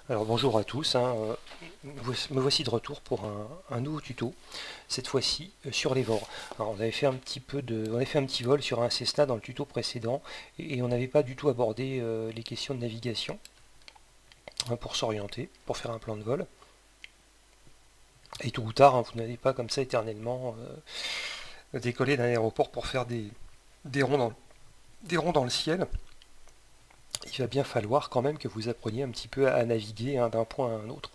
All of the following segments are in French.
Alors bonjour à tous, me voici de retour pour un nouveau tuto, cette fois-ci sur les VOR. Alors on avait fait on avait fait un petit vol sur un Cessna dans le tuto précédent et on n'avait pas du tout abordé les questions de navigation pour s'orienter, pour faire un plan de vol. Et tôt ou tard, vous n'allez pas comme ça éternellement décoller d'un aéroport pour faire des ronds des ronds dans le ciel. Il va bien falloir quand même que vous appreniez un petit peu à naviguer d'un point à un autre.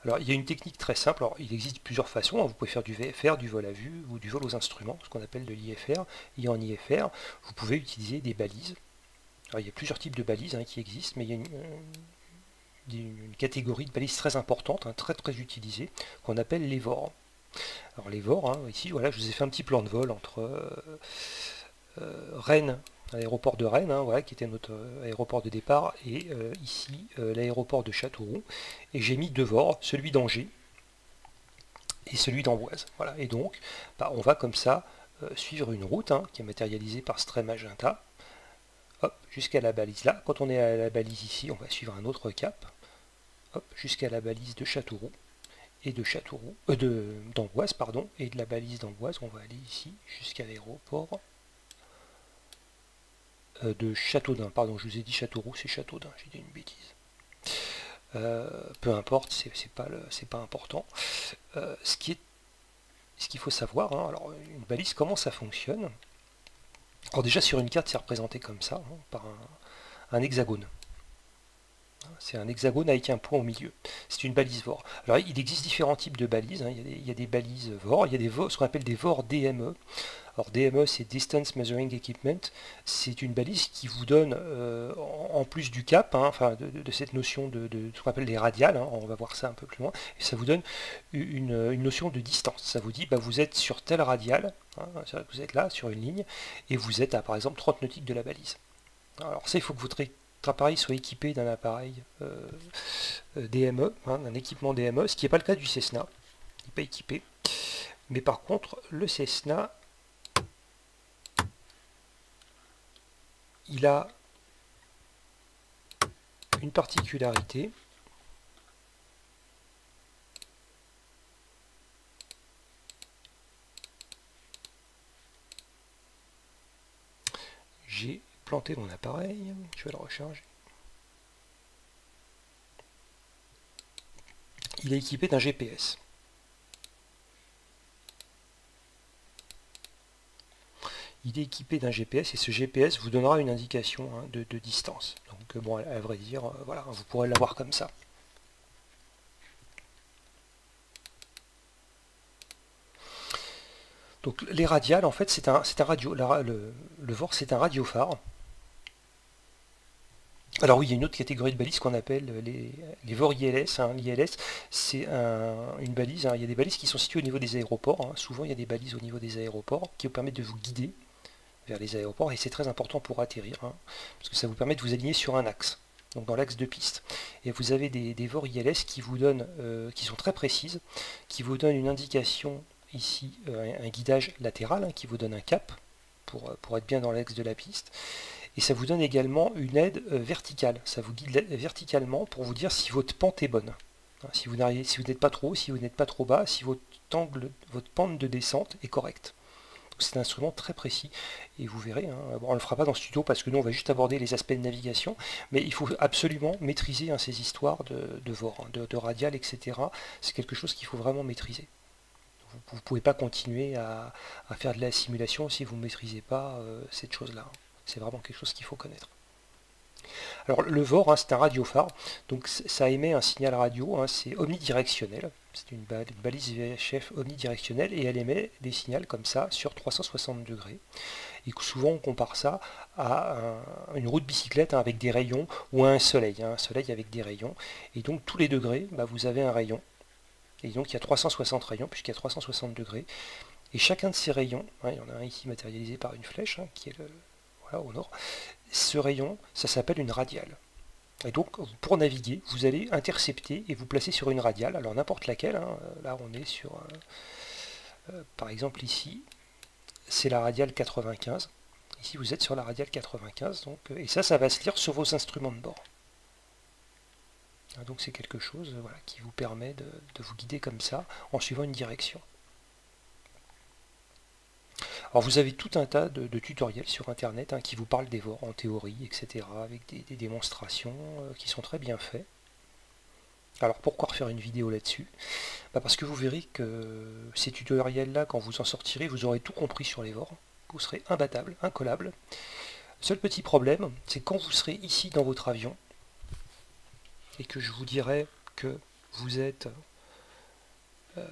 Alors, il y a une technique très simple. Alors, il existe plusieurs façons. Vous pouvez faire du VFR, du vol à vue ou du vol aux instruments, ce qu'on appelle de l'IFR. Et en IFR, vous pouvez utiliser des balises. Alors, il y a plusieurs types de balises qui existent, mais il y a une catégorie de balises très importante, très très utilisée, qu'on appelle les VOR. Alors, les VOR, ici, voilà, je vous ai fait un petit plan de vol entre Rennes, l'aéroport de Rennes, voilà, qui était notre aéroport de départ, et ici l'aéroport de Châteauroux. Et j'ai mis deux VOR, celui d'Angers et celui d'Amboise. Voilà. Et donc, on va comme ça suivre une route qui est matérialisée par ce trait magenta, jusqu'à la balise là. Quand on est à la balise ici, on va suivre un autre cap, jusqu'à la balise de Châteauroux et de Châteauroux, d'Amboise, pardon, et de la balise d'Amboise, on va aller ici jusqu'à l'aéroport de Châteaudun. Pardon, je vous ai dit Châteauroux, c'est Châteaudun, j'ai dit une bêtise. Peu importe, c'est pas important. Ce qu'il faut savoir, alors une balise, comment ça fonctionne. Alors déjà sur une carte, c'est représenté comme ça, par un hexagone. C'est un hexagone avec un point au milieu. C'est une balise VOR. Alors il existe différents types de balises. Il y a des balises VOR, il y a ce qu'on appelle des VOR DME. Alors DME, c'est Distance Measuring Equipment. C'est une balise qui vous donne, en plus du cap, enfin de cette notion de ce qu'on appelle les radiales, on va voir ça un peu plus loin, et ça vous donne une notion de distance. Ça vous dit, vous êtes sur telle radiale, vous êtes là, sur une ligne, et vous êtes à, par exemple, 30 nautiques de la balise. Alors ça, il faut que votre appareil soit équipé d'un appareil DME, d'un équipement DME, ce qui n'est pas le cas du Cessna. Il n'est pas équipé. Mais par contre, le Cessna, il a une particularité. J'ai planté mon appareil, je vais le recharger. Il est équipé d'un GPS. Il est équipé d'un GPS et ce GPS vous donnera une indication de distance. Donc bon, à vrai dire, voilà, vous pourrez l'avoir comme ça. Donc les radiales, en fait, c'est un radio. Le VOR, c'est un radiophare. Alors oui, il y a une autre catégorie de balises qu'on appelle les VOR ILS. L'ILS, c'est une balise. Il y a des balises qui sont situées au niveau des aéroports. Souvent, il y a des balises au niveau des aéroports qui vous permettent de vous guider vers les aéroports. Et c'est très important pour atterrir, parce que ça vous permet de vous aligner sur un axe, donc dans l'axe de piste. Et vous avez des VOR ILS qui vous donnent, qui sont très précises, qui vous donnent une indication ici, un guidage latéral, qui vous donne un cap pour être bien dans l'axe de la piste. Et ça vous donne également une aide verticale. Ça vous guide verticalement pour vous dire si votre pente est bonne. Si vous n'êtes pas trop haut, si vous n'êtes pas trop bas, si votre pente de descente est correcte. C'est un instrument très précis et vous verrez, bon, on ne le fera pas dans ce tuto parce que nous on va juste aborder les aspects de navigation, mais il faut absolument maîtriser ces histoires de VOR, de radial, etc. C'est quelque chose qu'il faut vraiment maîtriser. Vous ne pouvez pas continuer à faire de la simulation si vous ne maîtrisez pas cette chose-là. C'est vraiment quelque chose qu'il faut connaître. Alors le VOR, c'est un radiophare, donc ça émet un signal radio, c'est omnidirectionnel, c'est une balise VHF omnidirectionnelle et elle émet des signaux comme ça sur 360 degrés. Et souvent on compare ça à une roue de bicyclette avec des rayons ou à un soleil avec des rayons. Et donc tous les degrés, vous avez un rayon. Et donc il y a 360 rayons puisqu'il y a 360 degrés. Et chacun de ces rayons, il y en a un ici matérialisé par une flèche qui est voilà, au nord. Ce rayon, ça s'appelle une radiale. Et donc, pour naviguer, vous allez intercepter et vous placer sur une radiale, alors n'importe laquelle. Là, on est sur, par exemple ici, c'est la radiale 95. Ici, vous êtes sur la radiale 95, donc, et ça va se lire sur vos instruments de bord. Donc c'est quelque chose voilà, qui vous permet de vous guider comme ça en suivant une direction. Alors vous avez tout un tas de tutoriels sur internet qui vous parlent des VOR en théorie, etc. avec des démonstrations qui sont très bien faits. Alors pourquoi refaire une vidéo là-dessus? Parce que vous verrez que ces tutoriels-là, quand vous en sortirez, vous aurez tout compris sur les VOR. Vous serez imbattable, incollable. Seul petit problème, c'est quand vous serez ici dans votre avion, et que je vous dirai que vous êtes... on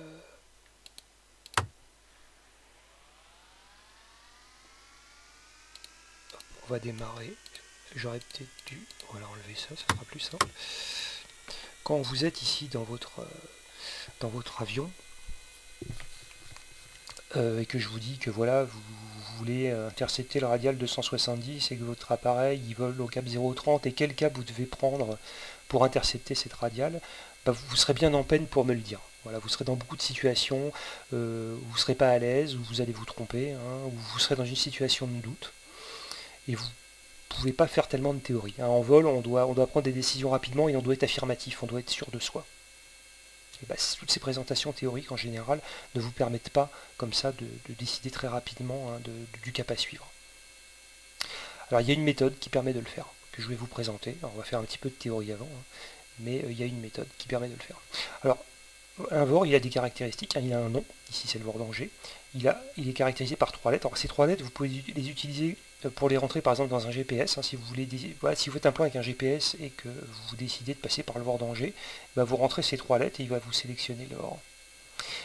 va démarrer. J'aurais peut-être dû... Voilà, enlever ça, ça sera plus simple. Quand vous êtes ici dans votre avion, et que je vous dis que voilà, vous voulez intercepter le radial 270 et que votre appareil il vole au cap 030 et quel cap vous devez prendre pour intercepter cette radiale, vous serez bien en peine pour me le dire. Voilà, vous serez dans beaucoup de situations où vous ne serez pas à l'aise, où vous allez vous tromper, où vous serez dans une situation de doute. Et vous ne pouvez pas faire tellement de théorie. En vol, on doit prendre des décisions rapidement et on doit être affirmatif, on doit être sûr de soi. Et toutes ces présentations théoriques en général ne vous permettent pas comme ça de décider très rapidement du cap à suivre. Alors il y a une méthode qui permet de le faire, que je vais vous présenter. Alors, on va faire un petit peu de théorie avant, mais il y a une méthode qui permet de le faire. Alors un VOR, il a des caractéristiques, il a un nom, ici c'est le VOR danger, il est caractérisé par 3 lettres. Alors ces 3 lettres, vous pouvez les utiliser pour les rentrer par exemple dans un GPS, si vous voulez, voilà, si vous faites un plan avec un GPS et que vous décidez de passer par le VOR danger, vous rentrez ces 3 lettres et il va vous sélectionner le VOR.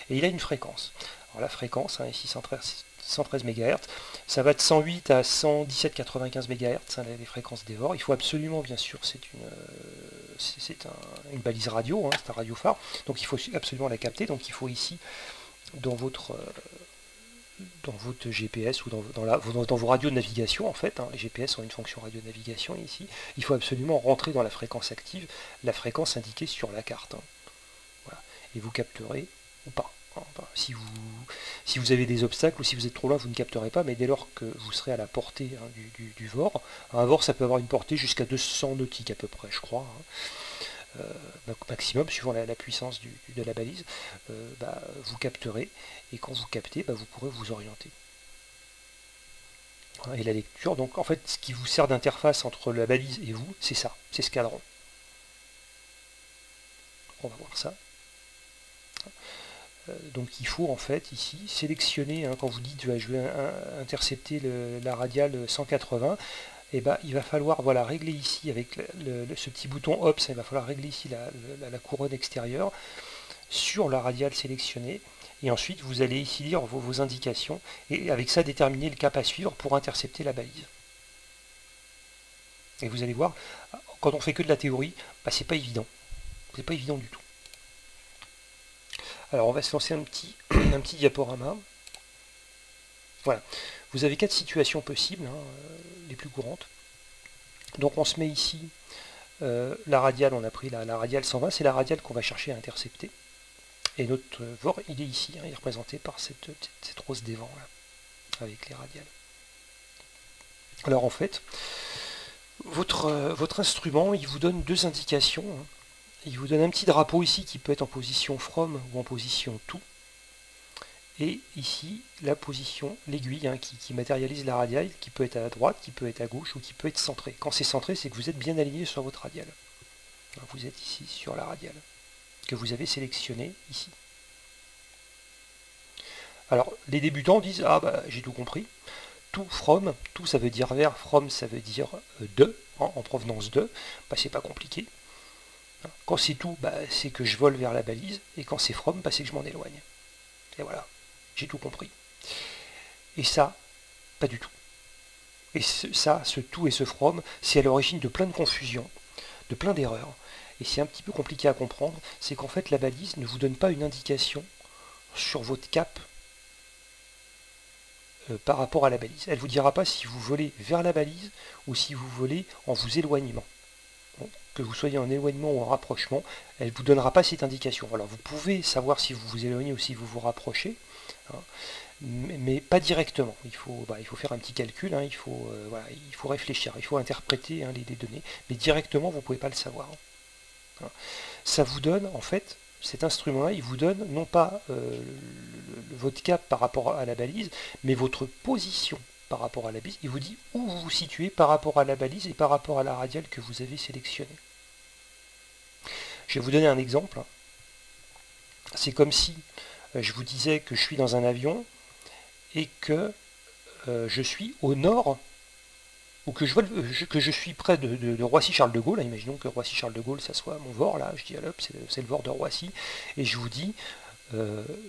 Et il a une fréquence. Alors la fréquence, ici 113 MHz, ça va de 108 à 117,95 MHz, les fréquences des VOR. Il faut absolument, bien sûr, c'est une balise radio, c'est un radiophare, donc il faut absolument la capter. Donc il faut ici, dans votre GPS ou dans vos radios de navigation, en fait, les GPS ont une fonction radio de navigation ici, il faut absolument rentrer dans la fréquence active, la fréquence indiquée sur la carte. Voilà. Et vous capterez ou pas. Enfin, si vous avez des obstacles ou si vous êtes trop loin, vous ne capterez pas, mais dès lors que vous serez à la portée du VOR, un VOR ça peut avoir une portée jusqu'à 200 nautiques à peu près, je crois, maximum, suivant la puissance de la balise, vous capterez, et quand vous captez, vous pourrez vous orienter. Voilà, et la lecture, donc en fait, ce qui vous sert d'interface entre la balise et vous, c'est ça, c'est ce cadran. On va voir ça. Donc il faut en fait ici sélectionner, quand vous dites je vais intercepter la radiale 180, et il va falloir régler ici avec ce petit bouton OPS, il va falloir régler ici la couronne extérieure sur la radiale sélectionnée, et ensuite vous allez ici lire vos indications, et avec ça déterminer le cap à suivre pour intercepter la balise. Et vous allez voir, quand on fait que de la théorie, c'est pas évident. C'est pas évident du tout. Alors on va se lancer un petit diaporama. Voilà. Vous avez 4 situations possibles, les plus courantes. Donc on se met ici, la radiale, on a pris la radiale 120, c'est la radiale qu'on va chercher à intercepter. Et notre VOR, il est ici, il est représenté par cette rose des vents, là, avec les radiales. Alors en fait, votre instrument, il vous donne 2 indications. Il vous donne un petit drapeau ici qui peut être en position from ou en position to. Et ici, la position, l'aiguille qui matérialise la radiale, qui peut être à droite, qui peut être à gauche ou qui peut être centrée. Quand c'est centré, c'est que vous êtes bien aligné sur votre radiale. Vous êtes ici sur la radiale, que vous avez sélectionnée ici. Alors, les débutants disent, j'ai tout compris. To, from, to ça veut dire vers, from ça veut dire de, en provenance de. C'est pas compliqué. Quand c'est tout, c'est que je vole vers la balise, et quand c'est from, c'est que je m'en éloigne. Et voilà, j'ai tout compris. Et ça, pas du tout. Et ce tout et ce from, c'est à l'origine de plein de confusions, de plein d'erreurs. Et c'est un petit peu compliqué à comprendre, c'est qu'en fait la balise ne vous donne pas une indication sur votre cap par rapport à la balise. Elle ne vous dira pas si vous volez vers la balise ou si vous volez en vous éloignant. Que vous soyez en éloignement ou en rapprochement, elle ne vous donnera pas cette indication. Alors vous pouvez savoir si vous vous éloignez ou si vous vous rapprochez, mais pas directement. Il faut faire un petit calcul, il faut réfléchir, il faut interpréter les données, mais directement vous ne pouvez pas le savoir. Ça vous donne, en fait, cet instrument-là, il vous donne non pas votre cap par rapport à la balise, mais votre position par rapport à la balise. Il vous dit où vous vous situez par rapport à la balise et par rapport à la radiale que vous avez sélectionnée. Je vais vous donner un exemple. C'est comme si je vous disais que je suis dans un avion et que je suis au nord, ou que je suis près de Roissy-Charles de Gaulle. Imaginons que Roissy-Charles de Gaulle, ça soit mon VOR, là, je dis hop, c'est le VOR de Roissy, et je vous dis,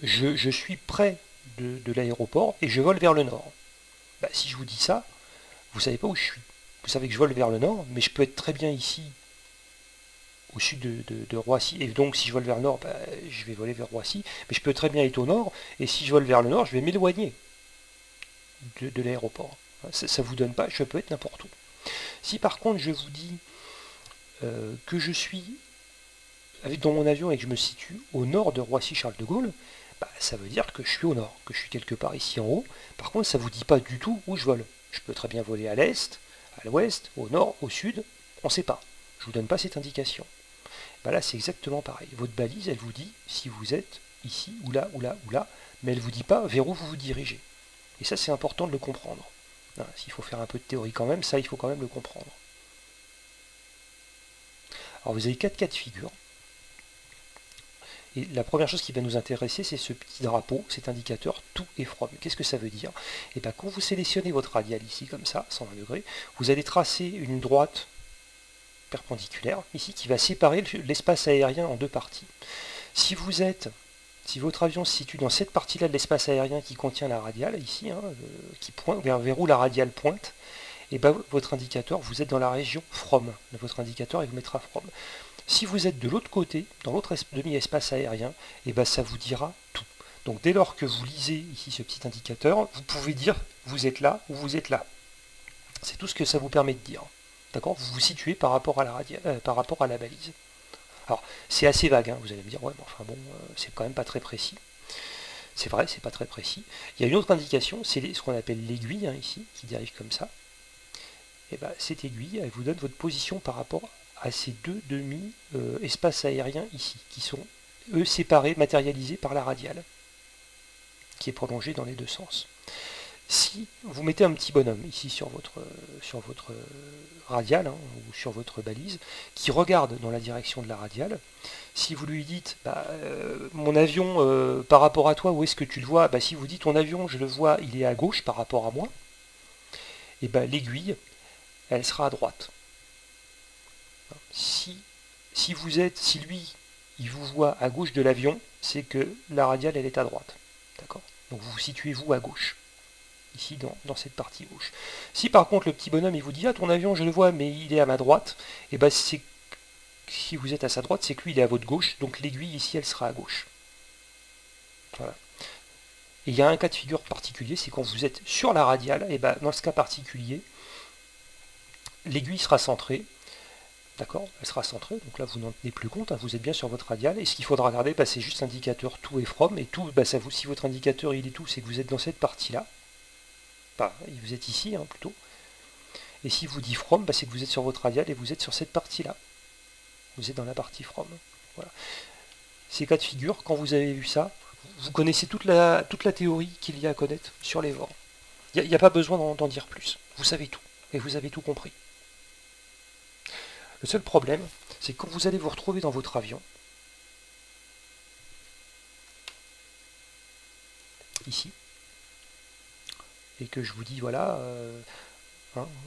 je suis près de l'aéroport et je vole vers le nord. Bah, si je vous dis ça, vous ne savez pas où je suis. Vous savez que je vole vers le nord, mais je peux être très bien ici, au sud de Roissy, et donc si je vole vers le nord, bah, je vais voler vers Roissy, mais je peux très bien être au nord, et si je vole vers le nord, je vais m'éloigner de l'aéroport. Ça ne vous donne pas, je peux être n'importe où. Si par contre je vous dis que je suis dans mon avion et que je me situe au nord de Roissy-Charles de Gaulle, bah, ça veut dire que je suis au nord, que je suis quelque part ici en haut. Par contre, ça ne vous dit pas du tout où je vole. Je peux très bien voler à l'est, à l'ouest, au nord, au sud, on ne sait pas. Je ne vous donne pas cette indication. Bah là, c'est exactement pareil. Votre balise, elle vous dit si vous êtes ici, ou là, ou là, ou là, mais elle ne vous dit pas vers où vous vous dirigez. Et ça, c'est important de le comprendre. S'il faut faire un peu de théorie quand même, ça, il faut quand même le comprendre. Alors, vous avez 4 cas de figure. Et la première chose qui va nous intéresser, c'est ce petit drapeau, cet indicateur to et from. Qu'est-ce que ça veut dire? Et bien, quand vous sélectionnez votre radial ici, comme ça, 120 degrés, vous allez tracer une droite perpendiculaire, ici, qui va séparer l'espace aérien en deux parties. Si votre avion se situe dans cette partie-là de l'espace aérien qui contient la radiale, ici, qui pointe vers où la radiale pointe, et ben, votre indicateur, vous êtes dans la région from. Votre indicateur, il vous mettra from. Si vous êtes de l'autre côté, dans l'autre demi-espace aérien, et ben, ça vous dira tout. Donc dès lors que vous lisez ici ce petit indicateur, vous pouvez dire vous êtes là ou vous êtes là. C'est tout ce que ça vous permet de dire. D'accord? Vous vous situez par rapport à la balise. Alors, c'est assez vague, hein. Vous allez me dire, ouais, mais enfin bon, c'est quand même pas très précis. C'est vrai, c'est pas très précis. Il y a une autre indication, c'est ce qu'on appelle l'aiguille, ici, qui dérive comme ça. Et ben, cette aiguille, elle vous donne votre position par rapport à ces deux demi-espaces aériens ici, qui sont, eux, séparés, matérialisés par la radiale, qui est prolongée dans les deux sens. Si vous mettez un petit bonhomme ici sur votre radiale, ou sur votre balise, qui regarde dans la direction de la radiale, si vous lui dites mon avion par rapport à toi, où est-ce que tu le vois, si vous dites ton avion, je le vois, il est à gauche par rapport à moi, et l'aiguille, elle sera à droite. Si lui, il vous voit à gauche de l'avion, c'est que la radiale, elle est à droite. D'accord? Donc vous vous situez vous à gauche. Ici dans cette partie gauche. Si par contre le petit bonhomme il vous dit ton avion je le vois mais il est à ma droite, et si vous êtes à sa droite, c'est que lui il est à votre gauche, donc l'aiguille ici elle sera à gauche. Voilà. Et il y a un cas de figure particulier, c'est quand vous êtes sur la radiale, et dans ce cas particulier, l'aiguille sera centrée. D'accord? Elle sera centrée, donc là vous n'en tenez plus compte, vous êtes bien sur votre radiale, et ce qu'il faudra regarder, c'est juste indicateur to et from, et tout, si votre indicateur il est tout, c'est que vous êtes dans cette partie-là. Vous êtes ici plutôt. Et si vous dit from, c'est que vous êtes sur votre radiale et vous êtes sur cette partie-là. Vous êtes dans la partie from. Voilà. Ces cas de figure, quand vous avez vu ça, vous connaissez toute la théorie qu'il y a à connaître sur les VOR. Il n'y a pas besoin d'en dire plus. Vous savez tout. Et vous avez tout compris. Le seul problème, c'est que quand vous allez vous retrouver dans votre avion, ici, et que je vous dis, voilà,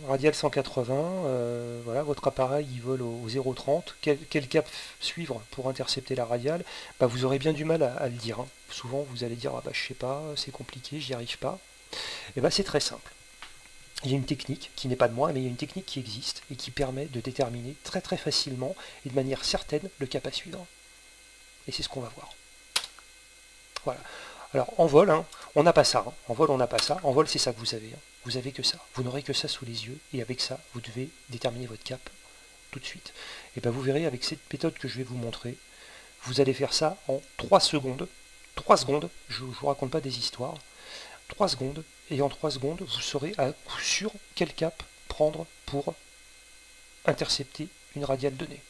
radial 180, voilà, votre appareil il vole au 0,30, quel cap suivre pour intercepter la radiale, vous aurez bien du mal à le dire. Souvent vous allez dire, je sais pas, c'est compliqué, j'y arrive pas. Et c'est très simple. Il y a une technique qui n'est pas de moi, mais il y a une technique qui existe et qui permet de déterminer très très facilement et de manière certaine le cap à suivre. Et c'est ce qu'on va voir. Voilà. Alors en vol, on n'a pas ça. En vol, on n'a pas ça. En vol, c'est ça que vous avez. Vous avez que ça. Vous n'aurez que ça sous les yeux. Et avec ça, vous devez déterminer votre cap tout de suite. Et vous verrez avec cette méthode que je vais vous montrer, vous allez faire ça en 3 secondes. 3 secondes, je ne vous raconte pas des histoires. 3 secondes. Et en 3 secondes, vous saurez à coup sûr quel cap prendre pour intercepter une radiale donnée.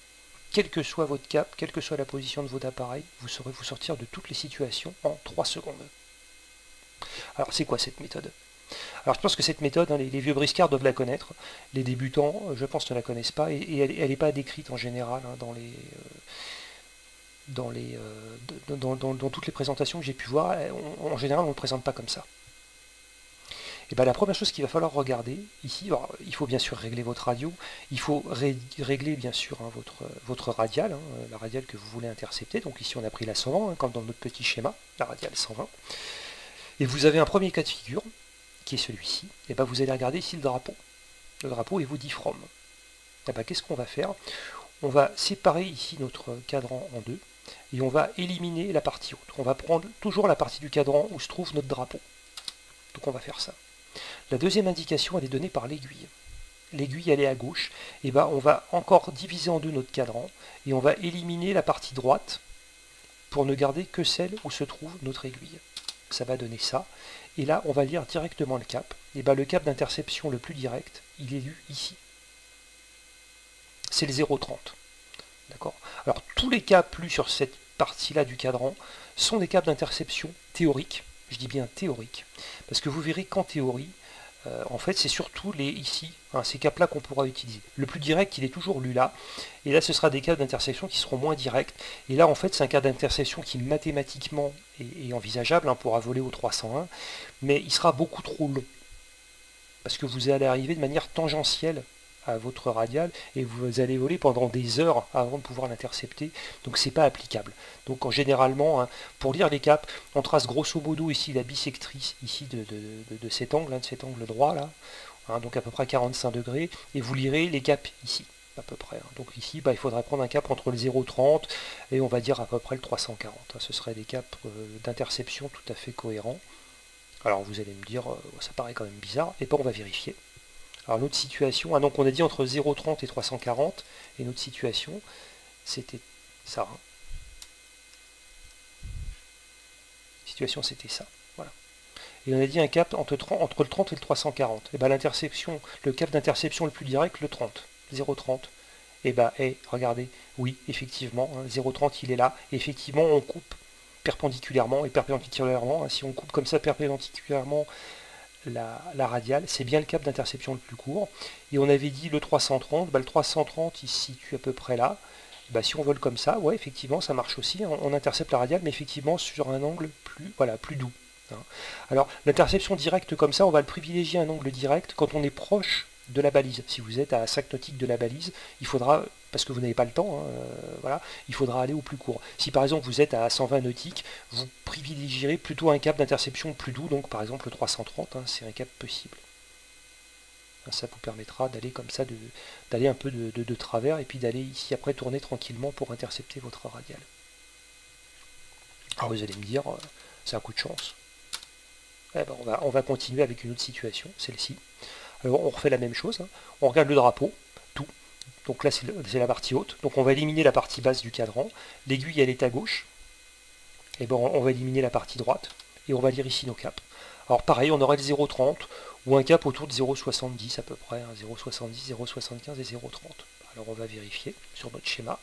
quel que soit votre cap, quelle que soit la position de votre appareil, vous saurez vous sortir de toutes les situations en 3 secondes. Alors c'est quoi cette méthode? Alors je pense que cette méthode, hein, les vieux briscards doivent la connaître, les débutants, je pense, ne la connaissent pas, et elle n'est pas décrite en général, hein, dans toutes les présentations que j'ai pu voir. En général, on ne le présente pas comme ça. Et bien, la première chose qu'il va falloir regarder ici, alors, il faut bien sûr régler votre radio, il faut régler bien sûr, hein, votre radiale, hein, la radiale que vous voulez intercepter. Donc ici on a pris la 120, hein, comme dans notre petit schéma, la radiale 120. Et vous avez un premier cas de figure, qui est celui-ci. Et bien vous allez regarder ici le drapeau et vous dit from. Et bien qu'est-ce qu'on va faire? On va séparer ici notre cadran en deux, et on va éliminer la partie haute. On va prendre toujours la partie du cadran où se trouve notre drapeau. Donc on va faire ça. La deuxième indication, elle est donnée par l'aiguille. L'aiguille, elle est à gauche. Et ben, on va encore diviser en deux notre cadran et on va éliminer la partie droite pour ne garder que celle où se trouve notre aiguille. Ça va donner ça. Et là, on va lire directement le cap. Et ben, le cap d'interception le plus direct, il est lu ici. C'est le 0,30. D'accord? Alors, tous les caps lus sur cette partie-là du cadran sont des caps d'interception théoriques. Je dis bien théoriques. Parce que vous verrez qu'en théorie, en fait, c'est surtout ici, hein, ces caps-là qu'on pourra utiliser. Le plus direct, il est toujours lu là. Et là, ce sera des caps d'intersection qui seront moins directs. Et là, en fait, c'est un cas d'intersection qui, mathématiquement, est envisageable, hein, pourra voler au 301. Mais il sera beaucoup trop long. Parce que vous allez arriver de manière tangentielle à votre radiale et vous allez voler pendant des heures avant de pouvoir l'intercepter, donc c'est pas applicable. Donc généralement, hein, pour lire les caps, on trace grosso modo ici la bissectrice ici de cet angle, hein, de cet angle droit là, hein, donc à peu près 45 degrés, et vous lirez les caps ici à peu près. Hein. Donc ici, bah, il faudrait prendre un cap entre le 0,30 et on va dire à peu près le 340. Hein. Ce serait des caps d'interception tout à fait cohérents. Alors vous allez me dire, ça paraît quand même bizarre, et pas on va vérifier. Alors notre situation, ah, donc on a dit entre 0,30 et 340, et notre situation, c'était ça. Hein. Situation, c'était ça. Voilà. Et on a dit un cap entre le 30 et le 340. Et bien l'interception, le cap d'interception le plus direct, le 30, 0,30. Et bien, regardez, oui, effectivement, hein, 0,30 il est là. Et effectivement, on coupe perpendiculairement, et perpendiculairement, hein, si on coupe comme ça perpendiculairement la radiale, c'est bien le cap d'interception le plus court. Et on avait dit le 330, bah, le 330 il se situe à peu près là. Bah, si on vole comme ça, ouais, effectivement, ça marche aussi. On intercepte la radiale, mais effectivement sur un angle plus doux. Hein. Alors, l'interception directe comme ça, on va le privilégier un angle direct quand on est proche de la balise. Si vous êtes à 5 nautiques de la balise, il faudra, parce que vous n'avez pas le temps, hein, voilà, il faudra aller au plus court. Si par exemple vous êtes à 120 nautiques, vous privilégierez plutôt un cap d'interception plus doux, donc par exemple le 330, hein, c'est un cap possible. Ça vous permettra d'aller comme ça, d'aller un peu de travers, et puis d'aller ici après tourner tranquillement pour intercepter votre radiale. Alors vous allez me dire, c'est un coup de chance. Eh ben, on va continuer avec une autre situation, celle-ci. Alors on refait la même chose, hein. On regarde le drapeau, tout. Donc là c'est la partie haute, donc on va éliminer la partie basse du cadran. L'aiguille elle est à gauche, et ben on va éliminer la partie droite, et on va lire ici nos caps. Alors pareil, on aurait le 0,30, ou un cap autour de 0,70 à peu près, hein, 0,70, 0,75 et 0,30. Alors on va vérifier sur notre schéma.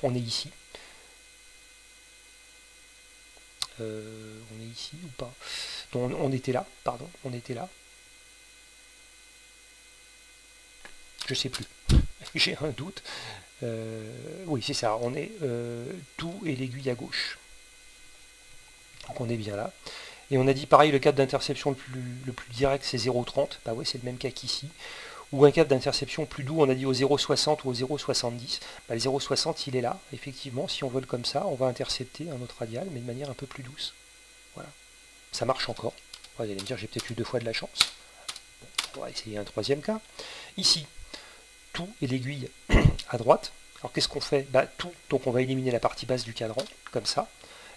On est ici. On est ici ou pas? Non, on était là, pardon, on était là. Je sais plus, j'ai un doute. Oui, c'est ça, on est tout et l'aiguille à gauche. Donc on est bien là. Et on a dit pareil, le cap d'interception le plus direct c'est 0,30. Bah ouais, c'est le même cas qu'ici. Ou un cap d'interception plus doux, on a dit au 0,60 ou au 0,70. Bah, le 0,60 il est là. Effectivement, si on vole comme ça, on va intercepter un autre radial, mais de manière un peu plus douce. Voilà. Ça marche encore. Vous allez me dire, j'ai peut-être eu 2 fois de la chance. Bon, on va essayer un troisième cas. Ici, tout et l'aiguille à droite. Alors qu'est-ce qu'on fait? Bah, tout, donc on va éliminer la partie basse du cadran, comme ça.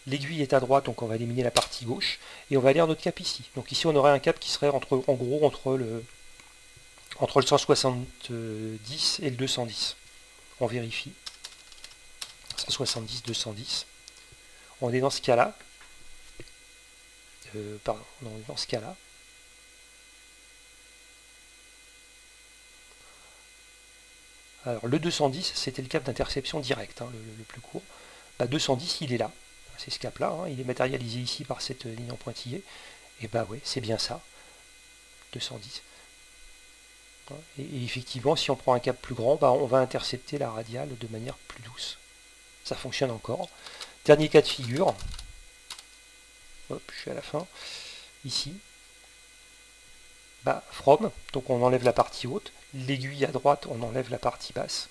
L'aiguille est à droite, donc on va éliminer la partie gauche. Et on va lire notre cap ici. Donc ici, on aurait un cap qui serait en gros entre le 170 et le 210. On vérifie. 170, 210. On est dans ce cas-là. Pardon, on est dans ce cas-là. Alors le 210, c'était le cap d'interception direct, hein, le plus court. 210, il est là. C'est ce cap-là, hein, il est matérialisé ici par cette ligne en pointillé. Et ouais, c'est bien ça. 210. Et effectivement, si on prend un cap plus grand, on va intercepter la radiale de manière plus douce. Ça fonctionne encore. Dernier cas de figure. Hop, je suis à la fin. Ici. From, donc on enlève la partie haute. L'aiguille à droite, on enlève la partie basse.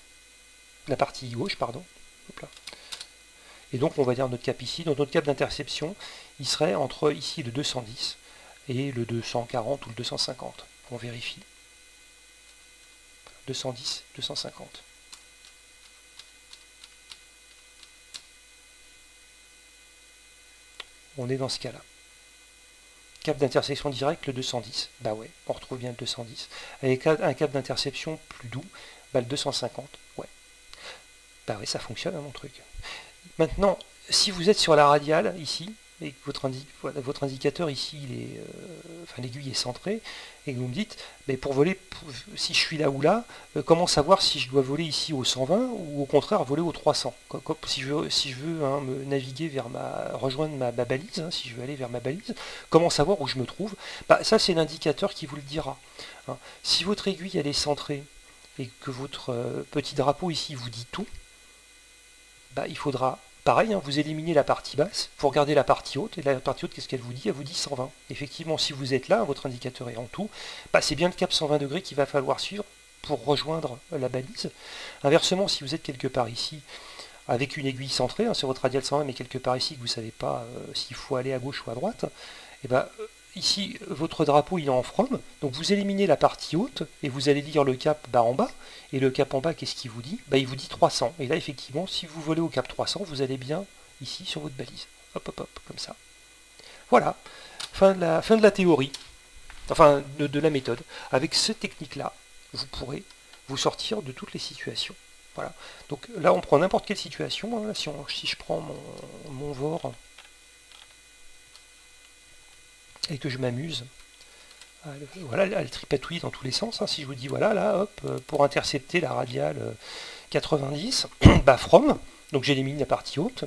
La partie gauche, pardon. Hop là. Et donc on va dire notre cap ici. Donc notre cap d'interception, il serait entre ici le 210 et le 240 ou le 250. On vérifie. 210, 250. On est dans ce cas-là. Cap d'intersection direct, le 210. Ouais, on retrouve bien le 210. Avec un cap d'interception plus doux, le 250. Ouais. Ouais, ça fonctionne, hein, mon truc. Maintenant, si vous êtes sur la radiale, ici, et que votre indicateur ici, l'aiguille est centrée, et que vous me dites, pour voler, si je suis là ou là, comment savoir si je dois voler ici au 120 ou au contraire voler au 300 si je veux hein, me naviguer vers rejoindre ma balise, hein, si je veux aller vers ma balise, comment savoir où je me trouve? Ça, c'est l'indicateur qui vous le dira. Hein. Si votre aiguille, elle est centrée, et que votre petit drapeau ici vous dit tout, il faudra... Pareil, hein, vous éliminez la partie basse, vous regardez la partie haute, et la partie haute, qu'est-ce qu'elle vous dit? Elle vous dit 120. Effectivement, si vous êtes là, votre indicateur est en tout, c'est bien le cap 120 degrés qu'il va falloir suivre pour rejoindre la balise. Inversement, si vous êtes quelque part ici, avec une aiguille centrée, hein, sur votre radial 120, mais quelque part ici, que vous ne savez pas s'il faut aller à gauche ou à droite, ici, votre drapeau il est en from, donc vous éliminez la partie haute, et vous allez lire le cap en bas, et le cap en bas, qu'est-ce qu'il vous dit? Il vous dit 300, et là effectivement, si vous volez au cap 300, vous allez bien ici sur votre balise. Hop, hop, hop, comme ça. Voilà, fin de la théorie, enfin de la méthode. Avec cette technique-là, vous pourrez vous sortir de toutes les situations. Voilà, donc là on prend n'importe quelle situation, hein. Si je prends mon VOR, et que je m'amuse à le tripatouiller dans tous les sens. Hein. Si je vous dis, voilà, là, hop, pour intercepter la radiale 90, from, donc j'élimine la partie haute,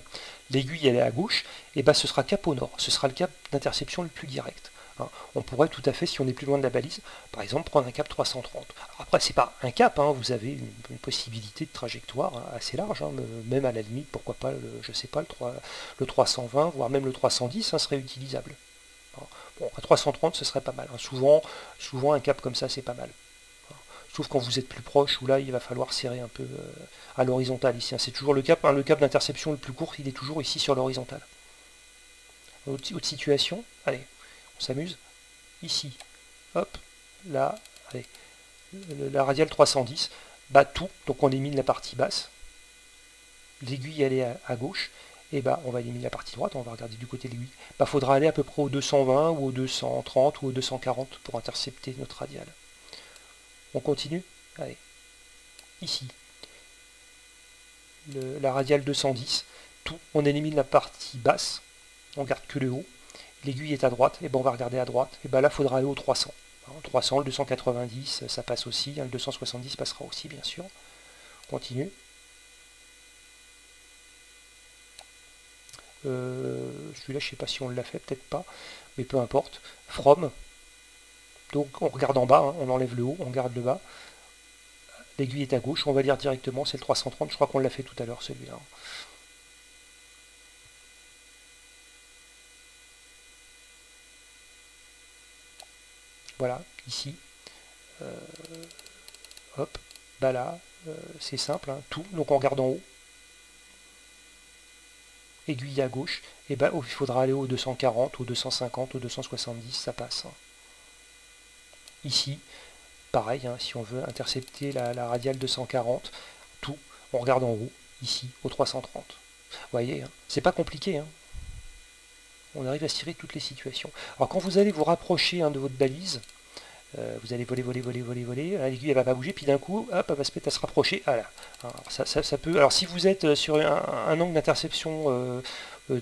l'aiguille elle est à gauche, et ce sera cap au nord, ce sera le cap d'interception le plus direct. Hein. On pourrait tout à fait, si on est plus loin de la balise, par exemple, prendre un cap 330. Alors après, c'est pas un cap, hein, vous avez une possibilité de trajectoire hein, assez large, hein, même à la limite, pourquoi pas, je sais pas, le 320, voire même le 310 hein, serait utilisable. Bon, à 330, ce serait pas mal. Hein. Souvent, un cap comme ça, c'est pas mal. Sauf quand vous êtes plus proche, où là, il va falloir serrer un peu à l'horizontale ici. Hein. C'est toujours le cap d'interception le plus court, il est toujours ici sur l'horizontale. Autre situation, allez, on s'amuse. Ici, hop, là, allez, la radiale 310, tout, donc on élimine la partie basse. L'aiguille, elle est à gauche. Et on va éliminer la partie droite, on va regarder du côté de l'aiguille. Faudra aller à peu près au 220 ou au 230 ou au 240 pour intercepter notre radiale. On continue? Allez. Ici. La radiale 210. Tout. On élimine la partie basse. On garde que le haut. L'aiguille est à droite. Et on va regarder à droite. Et là, il faudra aller au 300. Le 300, le 290, ça passe aussi. Le 270 passera aussi, bien sûr. On continue. Celui-là, je sais pas si on l'a fait, peut-être pas, mais peu importe. From, donc on regarde en bas, hein, on enlève le haut, on garde le bas. L'aiguille est à gauche, on va lire directement, c'est le 330, je crois qu'on l'a fait tout à l'heure celui-là. Voilà, ici. Hop, là, c'est simple, hein, tout, donc on regarde en haut. Aiguille à gauche, et il faudra aller au 240, au 250, au 270, ça passe. Hein. Ici, pareil, hein, si on veut intercepter la radiale 240, tout, on regarde en haut, ici, au 330. Vous voyez, hein, c'est pas compliqué. Hein. On arrive à se tirer toutes les situations. Alors quand vous allez vous rapprocher de votre balise, vous allez voler, l'aiguille elle va pas bouger, puis d'un coup, hop, elle va se mettre à se rapprocher. Voilà. Alors, ça peut. Alors si vous êtes sur un angle d'interception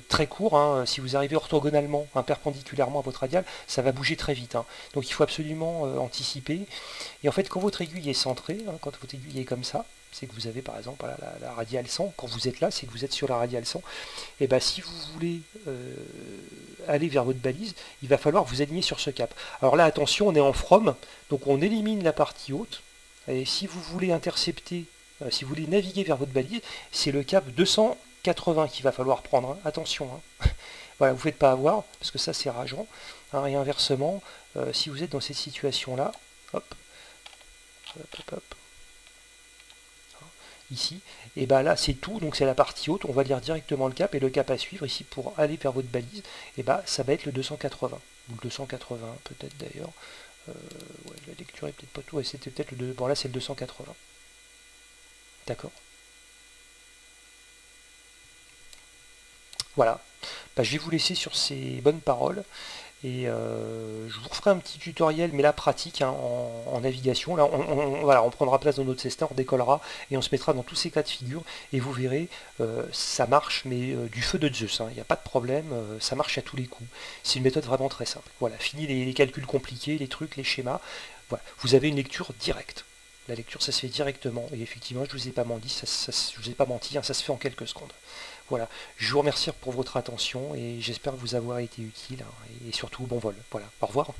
très court, hein, si vous arrivez orthogonalement, hein, perpendiculairement à votre radial, ça va bouger très vite. Hein. Donc il faut absolument anticiper. Et en fait, quand votre aiguille est centrée, hein, quand votre aiguille est comme ça, c'est que vous avez par exemple voilà, la radiale 100, quand vous êtes là, c'est que vous êtes sur la radiale 100, et bien si vous voulez aller vers votre balise, il va falloir vous aligner sur ce cap. Alors là, attention, on est en from, donc on élimine la partie haute, et si vous voulez intercepter, si vous voulez naviguer vers votre balise, c'est le cap 280 qu'il va falloir prendre, hein. Attention, hein. Voilà, vous ne faites pas avoir, parce que ça c'est rageant, hein. Et inversement, si vous êtes dans cette situation-là, hop, ici, et bien là c'est tout, donc c'est la partie haute, on va lire directement le cap, et le cap à suivre ici pour aller vers votre balise, et ben ça va être le 280, ou le 280 peut-être d'ailleurs, ouais, la lecture est peut-être pas tout, ouais, c'était peut-être le 2, bon là c'est le 280, d'accord. Voilà, bah, je vais vous laisser sur ces bonnes paroles. Et je vous referai un petit tutoriel, mais là pratique, hein, en navigation. Là, voilà, on prendra place dans notre cesta, on décollera et on se mettra dans tous ces cas de figure. Et vous verrez, ça marche, mais du feu de Zeus. Il n'y a pas de problème, ça marche à tous les coups. C'est une méthode vraiment très simple. Voilà, fini les calculs compliqués, les trucs, les schémas. Voilà, vous avez une lecture directe. La lecture, ça se fait directement. Et effectivement, je ne vous ai pas menti, je vous ai pas menti, hein, ça se fait en quelques secondes. Voilà, je vous remercie pour votre attention et j'espère vous avoir été utile, hein, et surtout bon vol. Voilà, au revoir.